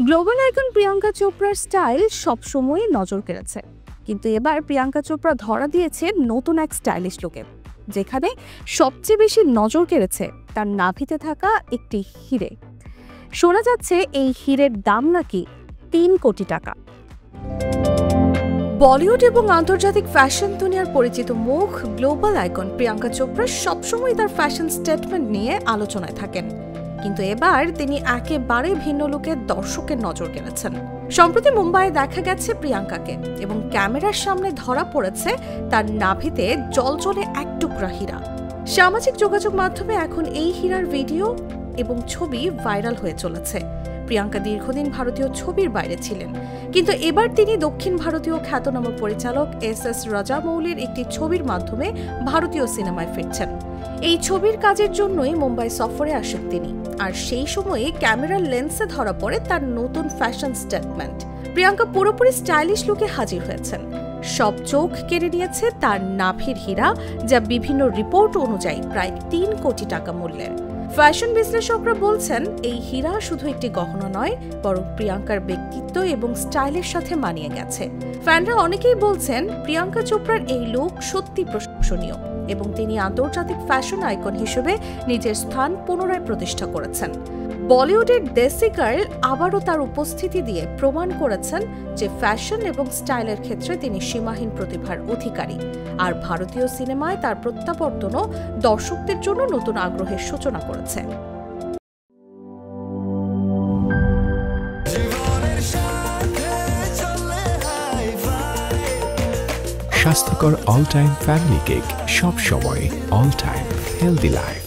Global icon Priyanka চোপড়ার style সবসময়ই নজর কেড়েছে, কিন্তু এবার প্রিয়াঙ্কা চোপড়া ধরা দিয়েছে নতুন এক স্টাইলিশ লুকে, যেখানে সবচেয়ে বেশি নজর কেড়েছে তার নাভিতে থাকা একটি হিরে। শোনা যাচ্ছে এই হিরের দাম নাকি ৩ কোটি টাকা। বলিউড এবং আন্তর্জাতিক ফ্যাশন দুনিয়ার পরিচিত মুখ গ্লোবাল আইকন প্রিয়াঙ্কা চোপড়া সবসময় তার ফ্যাশন স্টেটমেন্ট নিয়ে আলোচনায় থাকেন, কিন্তু এবার তিনি একেবারে ভিন্ন লুকে দর্শকের নজর কেড়েছেন। সম্প্রতি মুম্বাইয়ে দেখা গেছে প্রিয়াঙ্কাকে, এবং ক্যামেরার সামনে ধরা পড়েছে তার নাভিতে জ্বলজ্বলে এক টুকরা হীরা। সামাজিক যোগাযোগ মাধ্যমে এখন এই হীরার ভিডিও এবং ছবি ভাইরাল হয়ে চলেছে। প্রিয়াঙ্কা দীর্ঘদিন ভারতীয় ছবির বাইরে ছিলেন, কিন্তু এবার তিনি দক্ষিণ ভারতীয় খ্যাতনামা পরিচালক এস রাজামৌলির একটি ছবির মাধ্যমে ভারতীয় সিনেমায় ফিরছেন। এই ছবির কাজের জন্যই মুম্বাই সফরে আসেন তিনি, আর সেই সময়ে ক্যামেরার লেন্সে ধরা পড়ে তার নতুন ফ্যাশন স্টেটমেন্ট। প্রিয়াঙ্কা পুরোপুরি স্টাইলিশ লুকে হাজির হয়েছেন। সব চোখ কেড়ে নিয়েছে তার নাভির হীরা, যা বিভিন্ন রিপোর্ট অনুযায়ী প্রায় ৩ কোটি টাকা মূল্যের। ফ্যাশন বিশ্লেষকরা বলছেন এই হীরা শুধু একটি গহনা নয়, বরং প্রিয়াঙ্কার ব্যক্তিত্ব এবং স্টাইলের সাথে মানিয়ে গেছে। ফ্যানরা অনেকেই বলছেন প্রিয়াঙ্কা চোপড়ার এই লুক সত্যি প্রশংসনীয়, এবং তিনি আন্তর্জাতিক ফ্যাশন আইকন হিসেবে নিজের স্থান পুনরায় প্রতিষ্ঠা করেছেন। বলিউডের দেসি গার্ল আবারও তার উপস্থিতি দিয়ে প্রমাণ করেছেন যে ফ্যাশন এবং স্টাইলের ক্ষেত্রে তিনি সীমাহীন প্রতিভার অধিকারী, আর ভারতীয় সিনেমায় তার প্রত্যাবর্তনও দর্শকদের জন্য নতুন আগ্রহের সূচনা করেছে। স্বাস্থ্যকর অল টাইম ফ্যামিলি কেক, সব সময় অল টাইম হেলদি লাইফ।